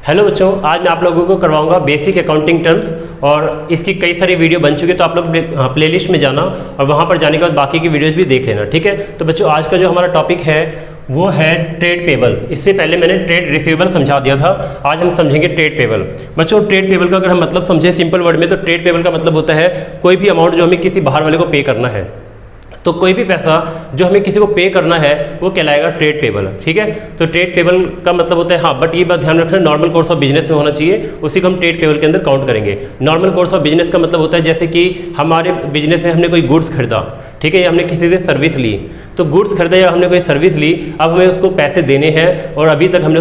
Hello बच्चों, आज मैं आप लोगों को करवाऊंगा बेसिक अकाउंटिंग टर्म्स और इसकी कई सारी वीडियो बन चुकी है, तो आप लोग प्लेलिस्ट में जाना और वहां पर जाने के बाद बाकी की वीडियोस भी देख लेना। ठीक है, तो बच्चों आज का जो हमारा टॉपिक है वो है ट्रेड पेबल। इससे पहले मैंने ट्रेड रिसीवेबल समझा दिया था, आज हम समझेंगे ट्रेड पेबल। बच्चों ट्रेड पेबल का अगर हम मतलब समझें सिंपल वर्ड में, तो ट्रेड पेबल का मतलब होता है कोई भी अमाउंट जो हमें किसी बाहर वाले को पे करना है, तो कोई भी पैसा जो हमें किसी को पे करना है वो कहलाएगा ट्रेड पेबल। ठीक है, तो ट्रेड पेबल का मतलब होता है, हाँ बट ये बात ध्यान रखना, नॉर्मल कोर्स ऑफ बिजनेस में होना चाहिए, उसी को हम ट्रेड पेबल के अंदर काउंट करेंगे। नॉर्मल कोर्स ऑफ बिजनेस का मतलब होता है जैसे कि हमारे बिजनेस में हमने कोई गुड्स खरीदा, ठीक है, या हमने किसी से सर्विस ली, तो गुड्स खरीदा या हमने कोई सर्विस ली, अब हमें उसको पैसे देने हैं और अभी तक हमने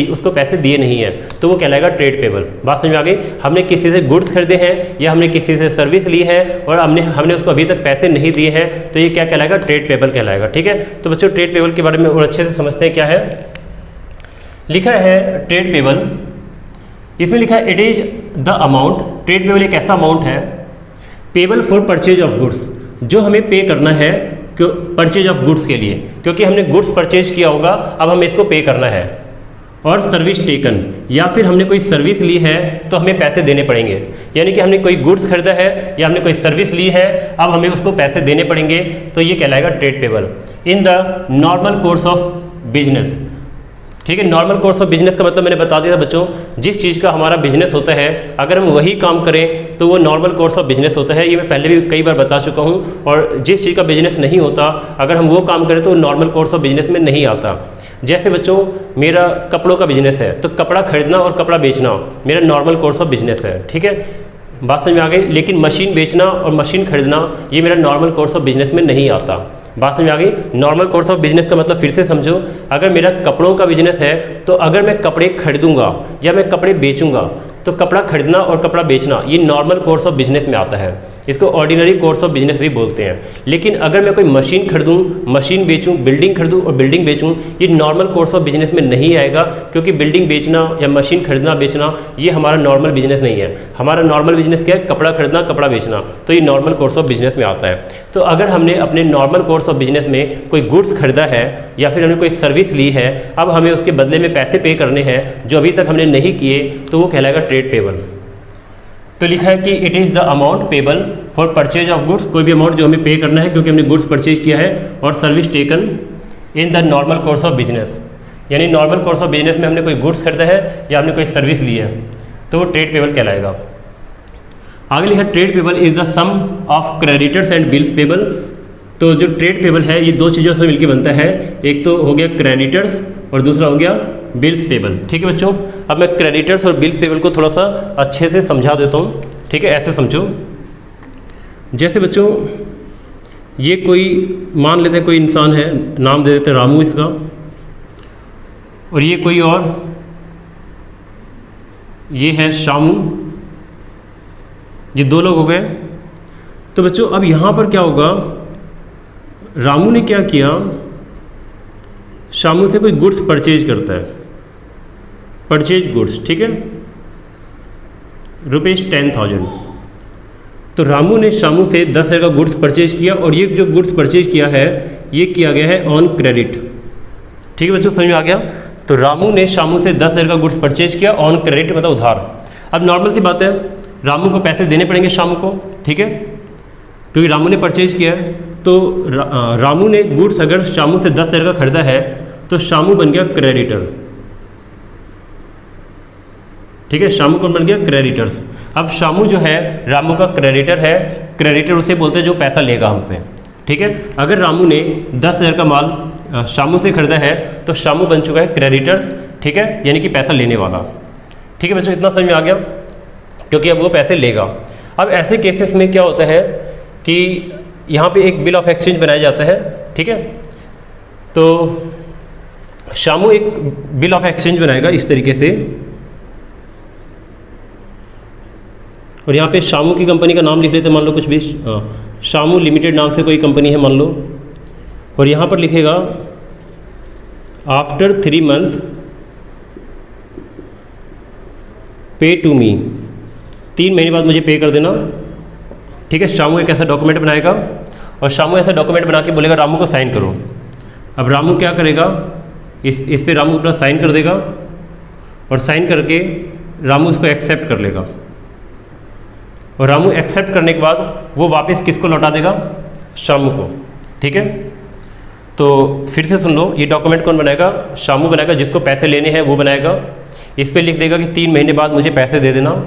उसको पैसे दिए नहीं है, तो वो कहलाएगा ट्रेड पेबल। बात समझ में आ गई? हमने किसी से गुड्स खरीदे हैं या हमने किसी से सर्विस ली है और हमने उसको अभी तक पैसे नहीं दिए हैं, तो ये क्या कहलाएगा? ट्रेड पेबल कहलाएगा। ठीक है, तो बच्चों ट्रेड पेबल के बारे में और अच्छे से समझते हैं। क्या है लिखा है ट्रेड पेबल, इसमें लिखा है it is the amount, trade payable एक ऐसा अमाउंट है payable for purchase of goods, जो हमें पे करना है परचेज ऑफ गुड्स के लिए, क्योंकि हमने गुड्स परचेज किया होगा, अब हमें इसको पे करना है। और सर्विस टेकन, या फिर हमने कोई सर्विस ली है तो हमें पैसे देने पड़ेंगे, यानी कि हमने कोई गुड्स खरीदा है या हमने कोई सर्विस ली है, अब हमें उसको पैसे देने पड़ेंगे, तो ये कहलाएगा trade payable in the normal course of business. ठीक है, नॉर्मल कोर्स ऑफ बिजनेस का मतलब मैंने बता दिया था बच्चों, जिस चीज़ का हमारा बिजनेस होता है अगर हम वही काम करें तो वो नॉर्मल कोर्स ऑफ बिजनेस होता है। ये मैं पहले भी कई बार बता चुका हूँ। और जिस चीज़ का बिजनेस नहीं होता अगर हम वो काम करें तो वो नॉर्मल कोर्स ऑफ बिजनेस में नहीं आता। जैसे बच्चों मेरा कपड़ों का बिजनेस है, तो कपड़ा खरीदना और कपड़ा बेचना मेरा नॉर्मल कोर्स ऑफ बिजनेस है। ठीक है, बात समझ में आ गई? लेकिन मशीन बेचना और मशीन खरीदना ये मेरा नॉर्मल कोर्स ऑफ बिजनेस में नहीं आता। बात समझ में आ गई? नॉर्मल कोर्स ऑफ बिजनेस का मतलब फिर से समझो, अगर मेरा कपड़ों का बिजनेस है तो अगर मैं कपड़े खरीदूंगा या मैं कपड़े बेचूंगा, तो कपड़ा खरीदना और कपड़ा बेचना ये नॉर्मल कोर्स ऑफ बिजनेस में आता है, इसको ऑर्डिनरी कोर्स ऑफ बिजनेस भी बोलते हैं। लेकिन अगर मैं कोई मशीन खरीदूं, मशीन बेचूं, बिल्डिंग खरीदूं और बिल्डिंग बेचूं, ये नॉर्मल कोर्स ऑफ बिजनेस में नहीं आएगा, क्योंकि बिल्डिंग बेचना या मशीन खरीदना बेचना ये हमारा नॉर्मल बिजनेस नहीं है। हमारा नॉर्मल बिजनेस क्या है? कपड़ा खरीदना, कपड़ा बेचना, तो ये नॉर्मल कोर्स ऑफ बिजनेस में आता है। तो अगर हमने अपने नॉर्मल कोर्स ऑफ बिजनेस में कोई गुड्स खरीदा है या फिर हमने कोई सर्विस ली है, अब हमें उसके बदले में पैसे पे करने हैं जो अभी तक हमने नहीं किए, तो वो कहलाएगा ट्रेड पेबल। तो लिखा है कि it is the amount payable for purchase of goods, कोई भी अमाउंट जो हमें पे करना है क्योंकि हमने गुड्स परचेज किया है, और service taken in the normal course of business, यानी नॉर्मल कोर्स ऑफ बिजनेस में हमने कोई गुड्स खरीदा है या हमने कोई सर्विस ली है, तो वो ट्रेड पेबल कहलाएगा। आगे लिखा trade payable is the sum of creditors and bills payable. तो जो ट्रेड पेबल है ये दो चीज़ों से मिलकर बनता है, एक तो हो गया क्रेडिटर्स और दूसरा हो गया बिल्स पेबल। ठीक है बच्चों, अब मैं क्रेडिटर्स और बिल्स पेबल को थोड़ा सा अच्छे से समझा देता हूँ। ठीक है, ऐसे समझो, जैसे बच्चों ये कोई मान लेते हैं कोई इंसान है, नाम दे देते हैं रामू इसका, और ये कोई और, ये है शामू, ये दो लोग हो गए। तो बच्चों अब यहाँ पर क्या होगा, रामू ने क्या किया, शामू से कोई गुड्स परचेज करता है, परचेज गुड्स, ठीक है, ₹10,000। तो रामू ने शामू से 10,000 का गुड्स परचेज किया, और ये जो गुड्स परचेज किया है ये किया गया है ऑन क्रेडिट। ठीक है बच्चों, समझ में आ गया? तो रामू ने शामू से 10,000 का गुड्स परचेज किया ऑन क्रेडिट, मतलब उधार। अब नॉर्मल सी बात है, रामू को पैसे देने पड़ेंगे शामू को, ठीक है, क्योंकि रामू ने परचेज किया है। तो रामू ने गुड्स अगर शामू से 10,000 का खरीदा है तो शामू बन गया क्रेडिटर। ठीक है, शामू कौन बन गया? क्रेडिटर्स। अब शामू जो है रामू का क्रेडिटर है, क्रेडिटर उसे बोलते हैं जो पैसा लेगा हमसे। ठीक है, अगर रामू ने 10,000 का माल शामू से खरीदा है तो शामू बन चुका है क्रेडिटर्स। ठीक है, यानी कि पैसा लेने वाला। ठीक है बच्चों, इतना समझ में आ गया, क्योंकि अब वो पैसे लेगा। अब ऐसे केसेस में क्या होता है कि यहाँ पे एक बिल ऑफ एक्सचेंज बनाया जाता है। ठीक है, तो शामू एक बिल ऑफ एक्सचेंज बनाएगा इस तरीके से, और यहाँ पे शामू की कंपनी का नाम लिख लेते हैं, मान लो कुछ भी, शामू लिमिटेड नाम से कोई कंपनी है मान लो, और यहाँ पर लिखेगा आफ्टर 3 मंथ पे टू मी, 3 महीने बाद मुझे पे कर देना। ठीक है, शामू एक ऐसा डॉक्यूमेंट बनाएगा और शामू ऐसा डॉक्यूमेंट बना के बोलेगा रामू को साइन करो। अब रामू क्या करेगा, इस पे रामू अपना साइन कर देगा और साइन करके रामू इसको एक्सेप्ट कर लेगा, और रामू एक्सेप्ट करने के बाद वो वापस किसको लौटा देगा, शामू को। ठीक है, तो फिर से सुन लो, ये डॉक्यूमेंट कौन बनाएगा, शामू बनाएगा, जिसको पैसे लेने हैं वो बनाएगा। इस पर लिख देगा कि 3 महीने बाद मुझे पैसे दे देना।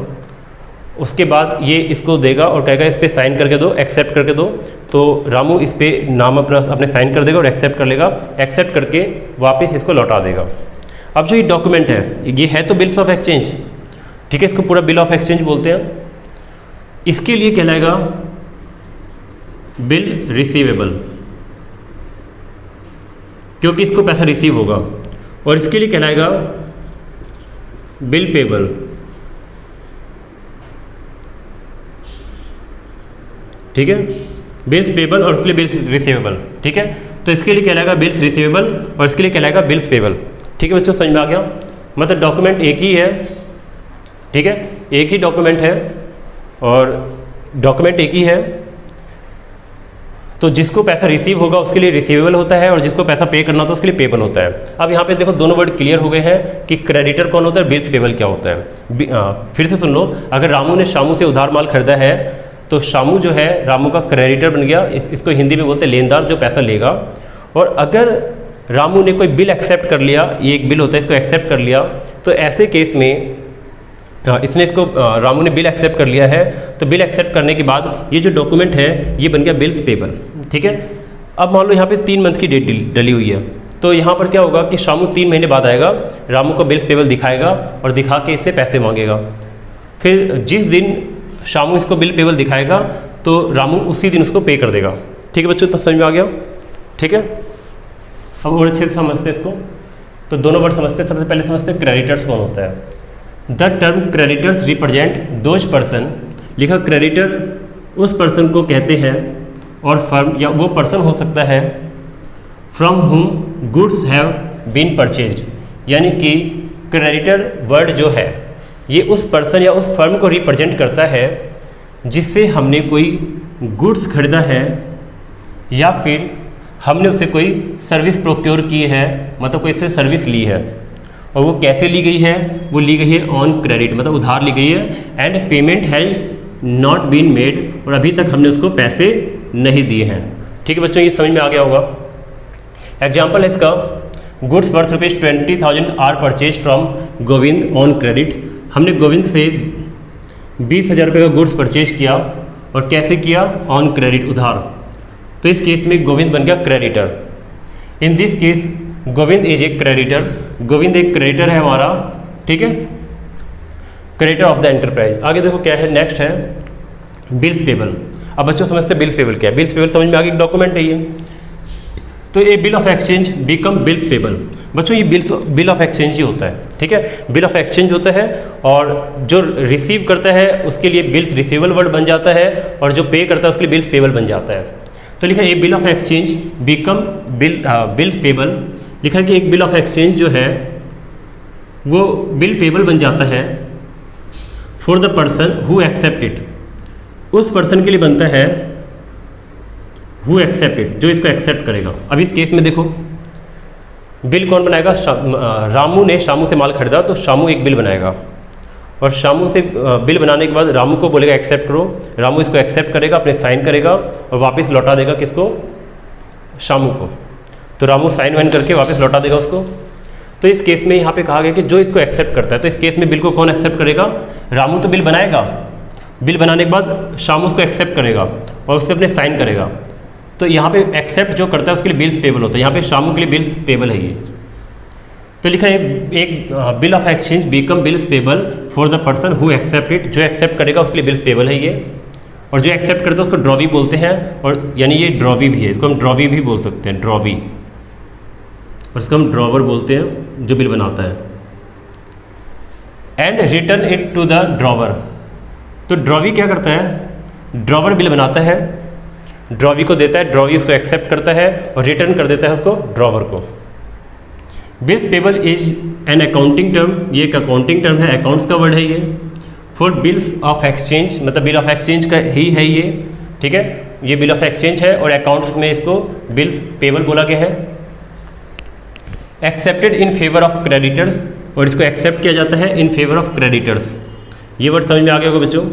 उसके बाद ये इसको देगा और कहेगा इस पर साइन करके दो, एक्सेप्ट करके दो। तो रामू इस पर नाम अपने साइन कर देगा और एक्सेप्ट कर लेगा, एक्सेप्ट करके वापस इसको लौटा देगा। अब जो ये डॉक्यूमेंट है, ये है तो बिल्स ऑफ एक्सचेंज, ठीक है, इसको पूरा बिल ऑफ एक्सचेंज बोलते हैं। इसके लिए कहलाएगा बिल रिसीवेबल, क्योंकि इसको पैसा रिसीव होगा, और इसके लिए कहलाएगा बिल पेबल। ठीक है, बिल्स पेबल और उसके लिए बिल्स रिसीवेबल। ठीक है, तो इसके लिए कहलाएगा बिल्स रिसीवेबल और इसके लिए कहलाएगा बिल्स पेबल। ठीक है बच्चों, समझ में आ गया, मतलब डॉक्यूमेंट एक ही है। ठीक है, एक ही डॉक्यूमेंट है और डॉक्यूमेंट एक ही है, तो जिसको पैसा रिसीव होगा उसके लिए रिसीवेबल होता है और जिसको पैसा पे करना होता है उसके लिए पेबल होता है। अब यहाँ पे देखो दोनों वर्ड क्लियर हो गए हैं कि क्रेडिटर कौन होता है, बिल्स पेबल क्या होता है। फिर से सुन लो, अगर रामू ने शामू से उधार माल खरीदा है तो शामू जो है रामू का क्रेडिटर बन गया, इसको हिंदी में बोलते हैं लेनदार, जो पैसा लेगा। और अगर रामू ने कोई बिल एक्सेप्ट कर लिया, ये एक बिल होता है, इसको एक्सेप्ट कर लिया, तो ऐसे केस में इसने इसको रामू ने बिल एक्सेप्ट कर लिया है, तो बिल एक्सेप्ट करने के बाद ये जो डॉक्यूमेंट है ये बन गया बिल्स पेबल। ठीक है, अब मान लो यहाँ पे 3 मंथ की डेट डली हुई है, तो यहाँ पर क्या होगा कि शामू 3 महीने बाद आएगा, रामू को बिल्स पेबल दिखाएगा और दिखा के इससे पैसे मांगेगा। फिर जिस दिन शामू इसको बिल पेबल दिखाएगा तो रामू उसी दिन उसको पे कर देगा। ठीक है बच्चों, तो समझ में आ गया। ठीक है, अब और अच्छे से समझते हैं इसको, तो दोनों वर्ड समझते हैं। सबसे पहले समझते हैं क्रेडिटर्स कौन होता है। The term creditors represent those person, लिखा क्रेडिटर उस पर्सन को कहते हैं और फर्म या वो पर्सन हो सकता है फ्रॉम हुम गुड्स हैव बीन परचेज्ड, यानी कि क्रेडिटर वर्ड जो है ये उस पर्सन या उस फर्म को रिप्रेजेंट करता है जिससे हमने कोई गुड्स खरीदा है या फिर हमने उससे कोई सर्विस प्रोक्योर की है, मतलब कोई से सर्विस ली है। और वो कैसे ली गई है, वो ली गई है ऑन क्रेडिट, मतलब उधार ली गई है, and payment has not been made, और अभी तक हमने उसको पैसे नहीं दिए हैं। ठीक है बच्चों, ये समझ में आ गया होगा। एग्जाम्पल है इसका, goods worth ₹20,000 are purchase from Govind on credit. हमने गोविंद से 20,000 रुपये का गुड्स परचेज किया, और कैसे किया, ऑन क्रेडिट, उधार। तो इस केस में गोविंद बन गया creditor. In this case Govind is a creditor, Govind एक क्रेडिटर है हमारा। ठीक है, क्रेडिटर ऑफ द एंटरप्राइज। आगे देखो क्या है, नेक्स्ट है बिल्स पेबल। अब बच्चों समझते हैं बिल्स पेबल क्या है। बिल्स पेबल समझ में आ गया, एक डॉक्यूमेंट है ये। तो ये bill of exchange become bills payable. बच्चों ये बिल ऑफ एक्सचेंज ही होता है। ठीक है, बिल ऑफ एक्सचेंज होता है, और जो रिसीव करता है उसके लिए बिल्स रिसीवेबल वर्ड बन जाता है, और जो पे करता है उसके लिए बिल्स पेबल बन जाता है। तो लिखा ये bill of exchange become bill payable. लिखा कि एक बिल ऑफ एक्सचेंज जो है वो बिल पेबल बन जाता है for the person who accept it, उस पर्सन के लिए बनता है हु एक्सेप्ट इट, जो इसको एक्सेप्ट करेगा। अब इस केस में देखो बिल कौन बनाएगा, रामू ने शामू से माल खरीदा, तो शामू एक बिल बनाएगा, और शामू से बिल बनाने के बाद रामू को बोलेगा एक्सेप्ट करो, रामू इसको एक्सेप्ट करेगा, अपने साइन करेगा और वापस लौटा देगा किसको, शामू को। तो रामू साइन वाइन करके वापस लौटा देगा उसको। तो इस केस में यहाँ पे कहा गया कि जो इसको एक्सेप्ट करता है, तो इस केस में बिल को कौन एक्सेप्ट करेगा, रामू तो बिल बनाएगा, बिल बनाने के बाद शामू उसको एक्सेप्ट करेगा और उस पर अपने साइन करेगा। तो यहाँ पे एक्सेप्ट जो करता है उसके लिए बिल्स पेबल होता है, यहाँ पे शामू के लिए बिल्स पेबल है ये। तो लिखा है एक bill of exchange become bills payable for the person who accept it, जो एक्सेप्ट करेगा उसके लिए बिल्स पेबल है ये। और जो एक्सेप्ट करता है उसको ड्रॉवी बोलते हैं, और यानी ये ड्रॉवी भी है, इसको हम ड्रॉवी भी बोल सकते हैं, ड्रॉवी, और इसको हम ड्रॉवर बोलते हैं जो बिल बनाता है। And return it to the drawer. तो ड्रॉवी क्या करता है, ड्रॉवर बिल बनाता है, ड्रॉवी को देता है, ड्रॉवी उसको एक्सेप्ट करता है और रिटर्न कर देता है उसको ड्रॉवर को। Bills payable is an accounting term, ये एक अकाउंटिंग टर्म है, अकाउंट्स का वर्ड है ये। फॉर बिल्स ऑफ एक्सचेंज, मतलब बिल ऑफ एक्सचेंज का ही है ये। ठीक है, ये बिल ऑफ एक्सचेंज है और अकाउंट्स में इसको बिल्स पेबल बोला गया है। Accepted in favour of creditors, और इसको एक्सेप्ट किया जाता है इन फेवर ऑफ क्रेडिटर्स। ये वर्ड समझ में आ गया होगा बच्चों,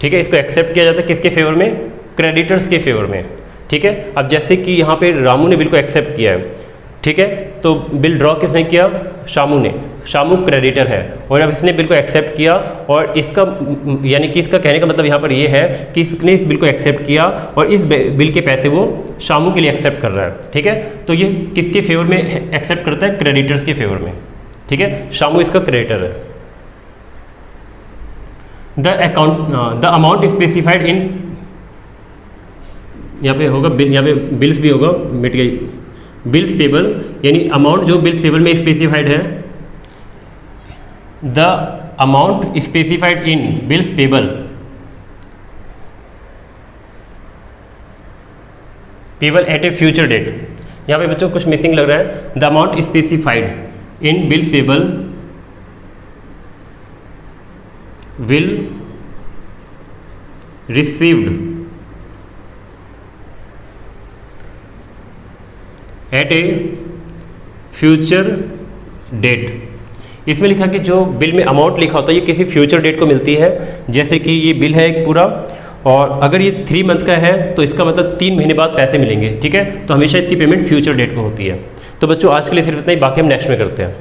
ठीक है। इसको एक्सेप्ट किया जाता है किसके फेवर में? क्रेडिटर्स के फेवर में, ठीक है। अब जैसे कि यहाँ पे रामू ने बिल को एक्सेप्ट किया है, ठीक है, तो बिल ड्रॉ किसने किया? शामू ने। शामू क्रेडिटर है और अब इसने बिल को एक्सेप्ट किया और इसका यानी कि इसका कहने का मतलब यहाँ पर ये है कि इसने इस बिल को एक्सेप्ट किया और इस बिल के पैसे वो शामू के लिए एक्सेप्ट कर रहा है, ठीक है। तो ये किसके फेवर में एक्सेप्ट करता है? क्रेडिटर्स के फेवर में, ठीक है। शामू इसका क्रेडिटर है। द अमाउंट स्पेसिफाइड इन, यहाँ पे होगा बिल, यहाँ पे बिल्स भी होगा, मिट गई। बिल्स पेबल यानी अमाउंट जो बिल्स पेबल में स्पेसिफाइड है, the amount specified in bills payable at a future date. यहाँ पे बच्चों कुछ मिसिंग लग रहा है। The amount specified in bills payable will received at a future date. इसमें लिखा कि जो बिल में अमाउंट लिखा होता है ये किसी फ्यूचर डेट को मिलती है। जैसे कि ये बिल है एक पूरा और अगर ये 3 मंथ का है तो इसका मतलब 3 महीने बाद पैसे मिलेंगे, ठीक है। तो हमेशा इसकी पेमेंट फ्यूचर डेट को होती है। तो बच्चों आज के लिए सिर्फ इतना ही, बाकी हम नेक्स्ट में करते हैं।